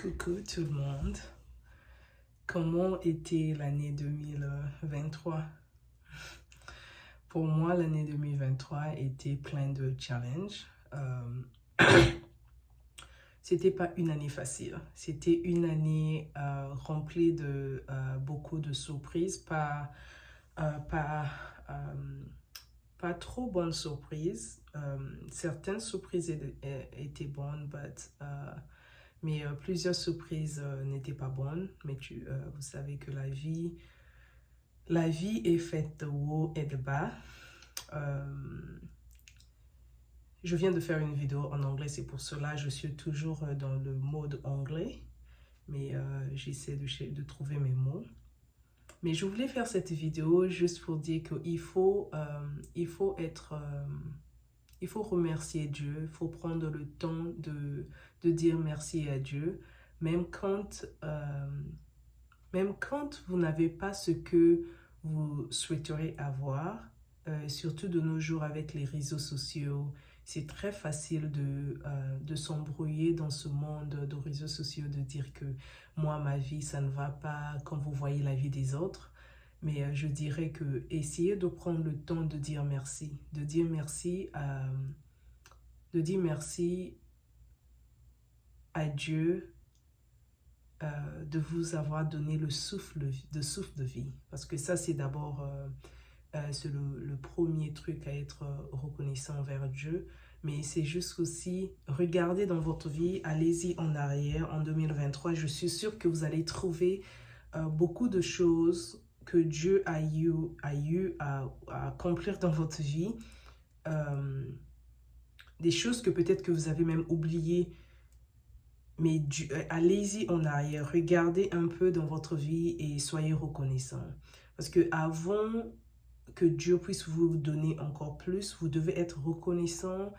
Coucou tout le monde. Comment était l'année 2023? Pour moi, l'année 2023 était plein de challenges. C'était pas une année facile. C'était une année remplie de beaucoup de surprises, euh, pas, euh, pas trop bonnes surprises. Certaines surprises étaient bonnes, mais plusieurs surprises n'étaient pas bonnes. Mais vous savez que la vie est faite de hauts et de bas. Je viens de faire une vidéo en anglais, c'est pour cela que je suis toujours dans le mode anglais. Mais j'essaie de trouver mes mots. Mais je voulais faire cette vidéo juste pour dire il faut remercier Dieu, il faut prendre le temps de dire merci à Dieu, même quand vous n'avez pas ce que vous souhaiteriez avoir, surtout de nos jours avec les réseaux sociaux. C'est très facile de s'embrouiller dans ce monde de réseaux sociaux, de dire que moi, ma vie, ça ne va pas quand vous voyez la vie des autres. Mais je dirais que essayez de prendre le temps de dire merci, de dire merci à Dieu de vous avoir donné le souffle de vie. Parce que ça, c'est d'abord c'est le premier truc à être reconnaissant envers Dieu. Mais c'est juste aussi, regardez dans votre vie, allez-y en arrière, en 2023. Je suis sûre que vous allez trouver beaucoup de choses que Dieu a eu à accomplir dans votre vie. Des choses que peut-être que vous avez même oubliées. Mais allez-y en arrière, regardez un peu dans votre vie et soyez reconnaissant. Parce que avant que Dieu puisse vous donner encore plus, vous devez être reconnaissant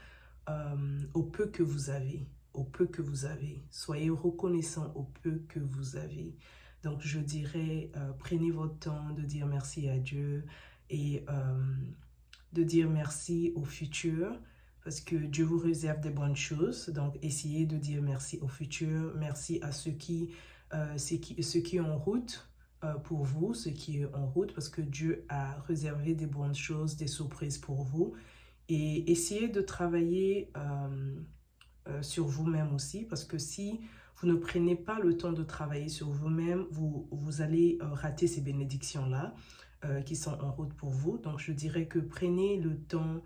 au peu que vous avez. Au peu que vous avez. Soyez reconnaissant au peu que vous avez. Donc je dirais, prenez votre temps de dire merci à Dieu et de dire merci au futur. Parce que Dieu vous réserve des bonnes choses. Donc, essayez de dire merci au futur. Merci à ceux qui sont en route pour vous, ceux qui sont en route, parce que Dieu a réservé des bonnes choses, des surprises pour vous. Et essayez de travailler sur vous-même aussi, parce que si vous ne prenez pas le temps de travailler sur vous-même, vous allez rater ces bénédictions-là qui sont en route pour vous. Donc, je dirais que prenez le temps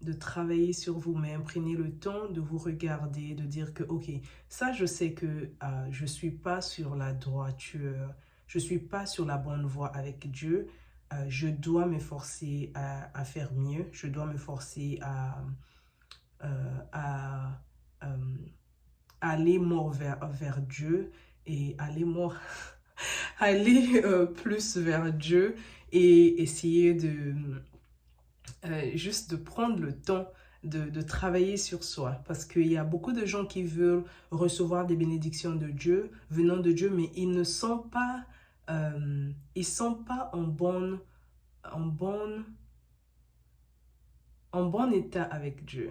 de travailler sur vous-même, prenez le temps de vous regarder, de dire que, ok, ça, je sais que je ne suis pas sur la droiture, je ne suis pas sur la bonne voie avec Dieu, je dois m'efforcer à faire mieux, je dois m'efforcer à aller mort vers Dieu et aller mort, aller plus vers Dieu et essayer juste de prendre le temps de travailler sur soi. Parce qu'il y a beaucoup de gens qui veulent recevoir des bénédictions de Dieu, venant de Dieu, mais ils ne sont pas, en bon état avec Dieu.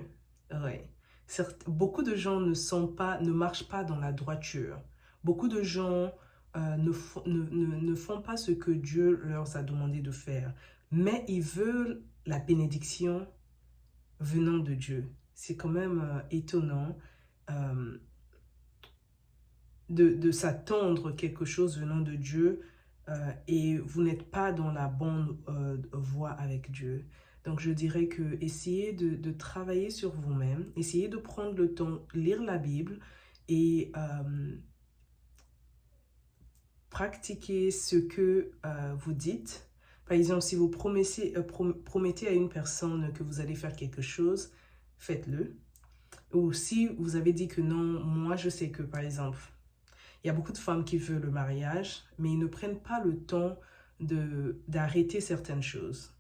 Ouais. Beaucoup de gens ne marchent pas dans la droiture. Beaucoup de gens ne font pas ce que Dieu leur a demandé de faire. Mais ils veulent la bénédiction venant de Dieu. C'est quand même étonnant de s'attendre quelque chose venant de Dieu et vous n'êtes pas dans la bonne voie avec Dieu. Donc je dirais que essayez de travailler sur vous-même, essayez de prendre le temps, lire la Bible et pratiquer ce que vous dites. Par exemple, si vous promettez à une personne que vous allez faire quelque chose, faites-le. Ou si vous avez dit que non, moi je sais que par exemple, il y a beaucoup de femmes qui veulent le mariage, mais ils ne prennent pas le temps d'arrêter certaines choses.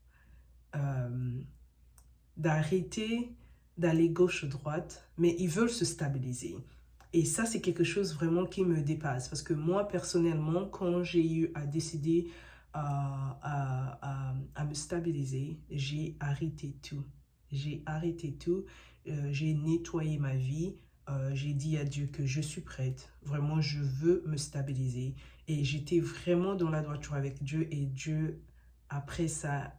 D'arrêter d'aller gauche-droite, mais ils veulent se stabiliser. Et ça, c'est quelque chose vraiment qui me dépasse. Parce que moi, personnellement, quand j'ai eu à décider à me stabiliser, j'ai arrêté tout. J'ai arrêté tout. J'ai nettoyé ma vie. j'ai dit à Dieu que je suis prête. Vraiment, je veux me stabiliser. Et j'étais vraiment dans la droiture avec Dieu. Et Dieu, après ça,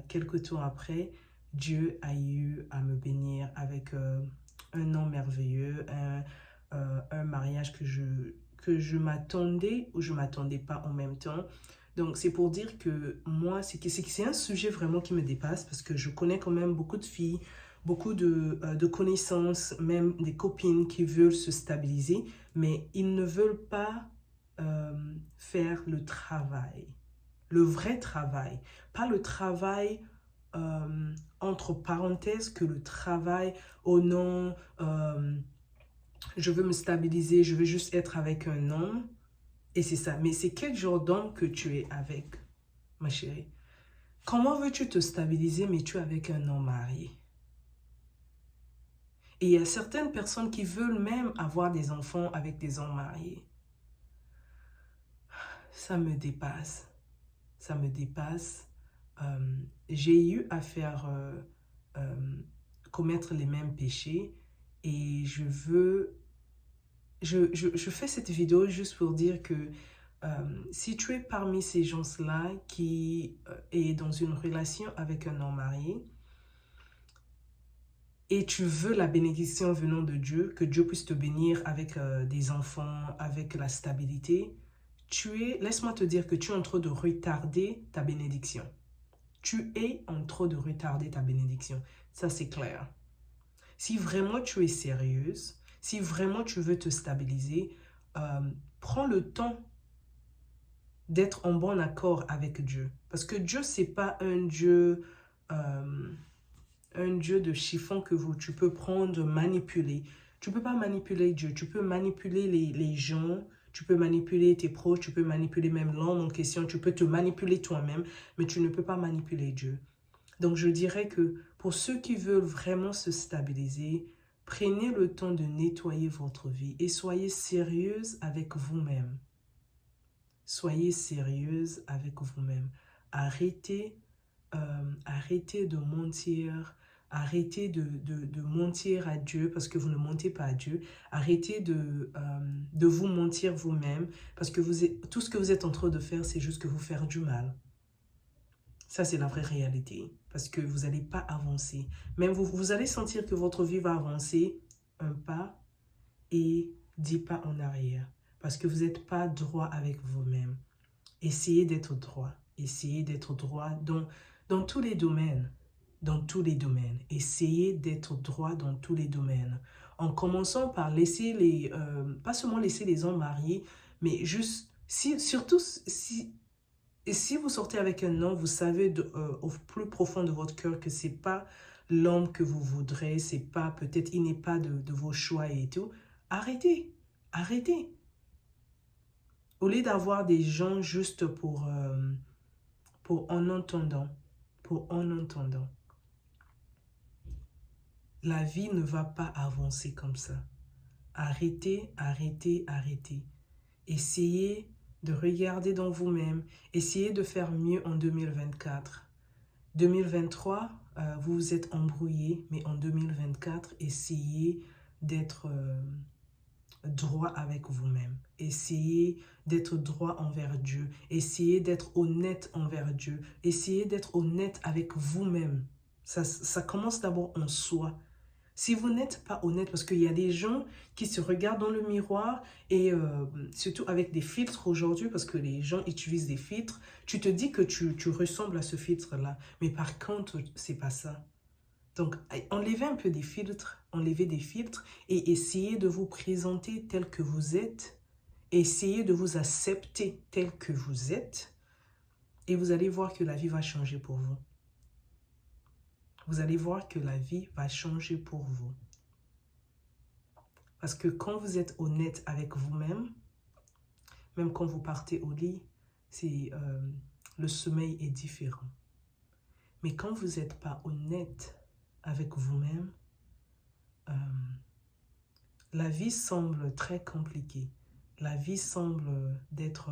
quelques temps après, Dieu a eu à me bénir avec un an merveilleux, un mariage que je m'attendais ou je ne m'attendais pas en même temps. Donc, c'est pour dire que moi, c'est un sujet vraiment qui me dépasse parce que je connais quand même beaucoup de filles, beaucoup de connaissances, même des copines qui veulent se stabiliser, mais ils ne veulent pas faire le travail, le vrai travail, pas le travail entre parenthèses que le travail au nom, je veux me stabiliser, je veux juste être avec un homme. Et c'est ça. Mais c'est quel genre d'homme que tu es avec, ma chérie? Comment veux-tu te stabiliser, mais tu es avec un homme marié? Et il y a certaines personnes qui veulent même avoir des enfants avec des hommes mariés. Ça me dépasse. Ça me dépasse. J'ai eu à faire commettre les mêmes péchés et je fais cette vidéo juste pour dire que si tu es parmi ces gens-là qui est dans une relation avec un homme marié et tu veux la bénédiction venant de Dieu, que Dieu puisse te bénir avec des enfants, avec la stabilité, laisse-moi te dire que tu es en train de retarder ta bénédiction. Tu es en train de retarder ta bénédiction. Ça, c'est clair. Si vraiment tu es sérieuse, si vraiment tu veux te stabiliser, prends le temps d'être en bon accord avec Dieu. Parce que Dieu, ce n'est pas un Dieu de chiffon que tu peux prendre, manipuler. Tu ne peux pas manipuler Dieu. Tu peux manipuler les gens, tu peux manipuler tes proches, tu peux manipuler même l'homme en question, tu peux te manipuler toi-même, mais tu ne peux pas manipuler Dieu. Donc, je dirais que pour ceux qui veulent vraiment se stabiliser, prenez le temps de nettoyer votre vie et soyez sérieuse avec vous-même. Soyez sérieuse avec vous-même. Arrêtez de mentir. Arrêtez de mentir à Dieu parce que vous ne mentez pas à Dieu. Arrêtez de vous mentir vous-même parce que tout ce que vous êtes en train de faire, c'est juste que vous faire du mal. Ça, c'est la vraie réalité parce que vous n'allez pas avancer. Même vous allez sentir que votre vie va avancer un pas et 10 pas en arrière parce que vous n'êtes pas droit avec vous-même. Essayez d'être droit. Essayez d'être droit dans tous les domaines. Dans tous les domaines. Essayez d'être droit dans tous les domaines. En commençant par laisser pas seulement laisser les hommes mariés, mais juste, surtout si vous sortez avec un homme, vous savez au plus profond de votre cœur que ce n'est pas l'homme que vous voudrez, c'est pas, peut-être il n'est pas de vos choix et tout. Arrêtez, arrêtez. Au lieu d'avoir des gens juste pour en entendant, la vie ne va pas avancer comme ça. Arrêtez, arrêtez, arrêtez. Essayez de regarder dans vous-même. Essayez de faire mieux en 2024. 2023, vous vous êtes embrouillé, mais en 2024, essayez d'être droit avec vous-même. Essayez d'être droit envers Dieu. Essayez d'être honnête envers Dieu. Essayez d'être honnête avec vous-même. Ça commence d'abord en soi. Si vous n'êtes pas honnête, parce qu'il y a des gens qui se regardent dans le miroir et surtout avec des filtres aujourd'hui, parce que les gens utilisent des filtres, tu te dis que tu ressembles à ce filtre-là. Mais par contre, c'est pas ça. Donc, enlevez un peu des filtres, et essayez de vous présenter tel que vous êtes. Essayez de vous accepter tel que vous êtes et vous allez voir que la vie va changer pour vous. Vous allez voir que la vie va changer pour vous. Parce que quand vous êtes honnête avec vous-même, même quand vous partez au lit, le sommeil est différent. Mais quand vous n'êtes pas honnête avec vous-même, la vie semble très compliquée. La vie semble d'être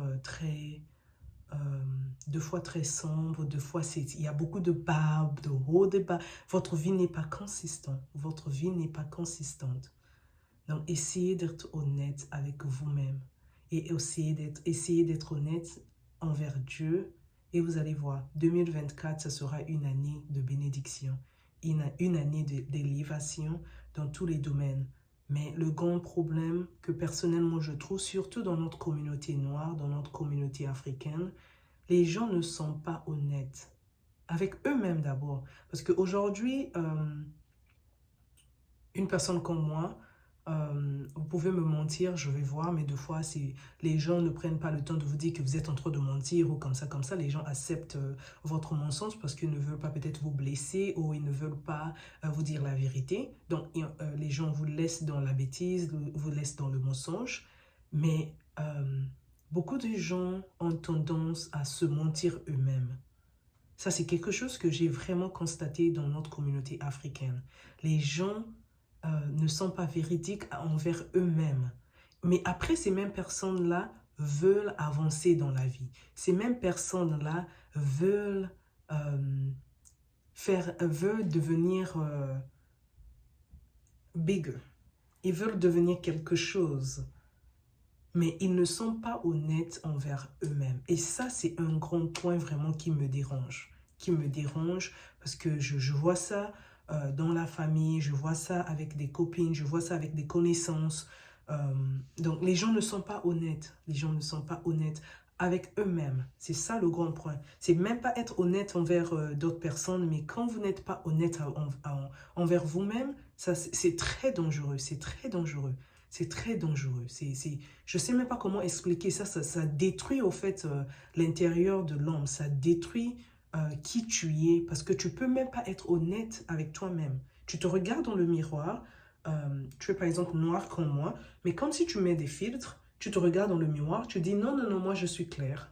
deux fois très sombre, deux fois il y a beaucoup de bas, de hauts, de bas. Votre vie n'est pas consistante. Votre vie n'est pas consistante. Donc, essayez d'être honnête avec vous-même et essayez d'être honnête envers Dieu. Et vous allez voir, 2024, ça sera une année de bénédiction, une année d'élévation dans tous les domaines. Mais le grand problème que personnellement je trouve, surtout dans notre communauté noire, dans notre communauté africaine, les gens ne sont pas honnêtes avec eux-mêmes d'abord. Parce qu'aujourd'hui, une personne comme moi, vous pouvez me mentir, je vais voir, mais deux fois, les gens ne prennent pas le temps de vous dire que vous êtes en train de mentir ou comme ça, les gens acceptent votre mensonge parce qu'ils ne veulent pas peut-être vous blesser ou ils ne veulent pas vous dire la vérité. Donc, les gens vous laissent dans la bêtise, vous laissent dans le mensonge, mais beaucoup de gens ont tendance à se mentir eux-mêmes. Ça, c'est quelque chose que j'ai vraiment constaté dans notre communauté africaine. Les gens ne sont pas véridiques envers eux-mêmes. Mais après, ces mêmes personnes-là veulent avancer dans la vie. Ces mêmes personnes-là veulent devenir bigger. Ils veulent devenir quelque chose. Mais ils ne sont pas honnêtes envers eux-mêmes. Et ça, c'est un grand point vraiment qui me dérange. Qui me dérange parce que je vois ça dans la famille, je vois ça avec des copines, je vois ça avec des connaissances. Donc, les gens ne sont pas honnêtes. Les gens ne sont pas honnêtes avec eux-mêmes. C'est ça le grand point. C'est même pas être honnête envers d'autres personnes, mais quand vous n'êtes pas honnête envers vous-même, c'est très dangereux. C'est très dangereux. C'est très dangereux. Je ne sais même pas comment expliquer ça. Ça détruit au fait l'intérieur de l'homme. Ça détruit qui tu es parce que tu ne peux même pas être honnête avec toi-même. Tu te regardes dans le miroir, tu es par exemple noir comme moi, mais comme si tu mets des filtres, tu te regardes dans le miroir, tu dis non, non, non, moi je suis clair.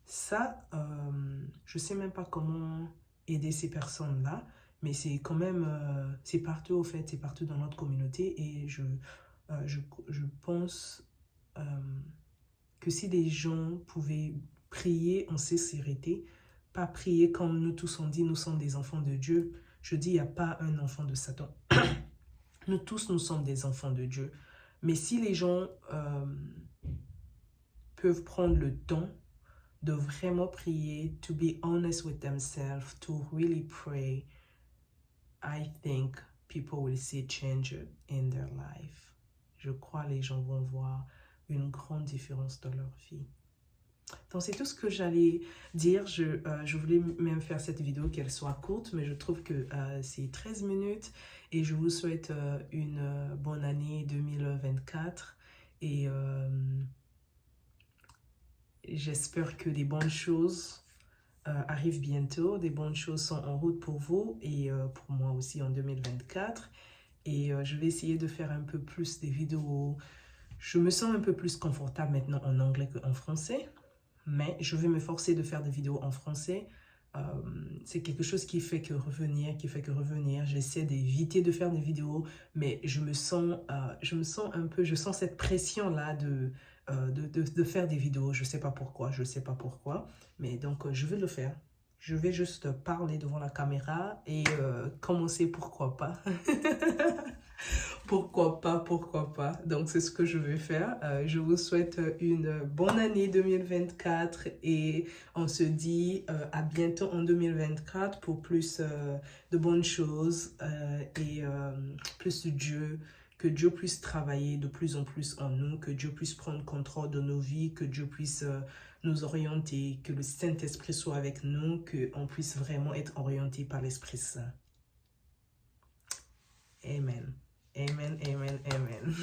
Ça, je ne sais même pas comment aider ces personnes-là. Mais c'est quand même, c'est partout au fait, c'est partout dans notre communauté et je pense que si les gens pouvaient prier en sincérité, pas prier comme nous tous on dit, nous sommes des enfants de Dieu. Je dis, il n'y a pas un enfant de Satan. Nous tous, nous sommes des enfants de Dieu. Mais si les gens peuvent prendre le temps de vraiment prier, to be honest with themselves, to really pray, I think people will see change in their life. Je crois que les gens vont voir une grande différence dans leur vie. Donc, c'est tout ce que j'allais dire. Je voulais même faire cette vidéo qu'elle soit courte, mais je trouve que c'est 13 minutes. Et je vous souhaite une bonne année 2024. Et j'espère que des bonnes choses arrive bientôt, des bonnes choses sont en route pour vous et pour moi aussi en 2024 et je vais essayer de faire un peu plus des vidéos. Je me sens un peu plus confortable maintenant en anglais qu'en français, mais je vais me forcer de faire des vidéos en français. C'est quelque chose qui fait que revenir, j'essaie d'éviter de faire des vidéos, mais je sens cette pression là de faire des vidéos. Je sais pas pourquoi, mais donc je vais le faire. Je vais juste parler devant la caméra et commencer, pourquoi pas. Pourquoi pas. Donc, c'est ce que je vais faire. Je vous souhaite une bonne année 2024 et on se dit à bientôt en 2024 pour plus de bonnes choses et plus de Dieu. Que Dieu puisse travailler de plus en plus en nous, que Dieu puisse prendre contrôle de nos vies, que Dieu puisse nous orienter, que le Saint-Esprit soit avec nous, qu'on puisse vraiment être orienté par l'Esprit Saint. Amen. Amen, amen, amen.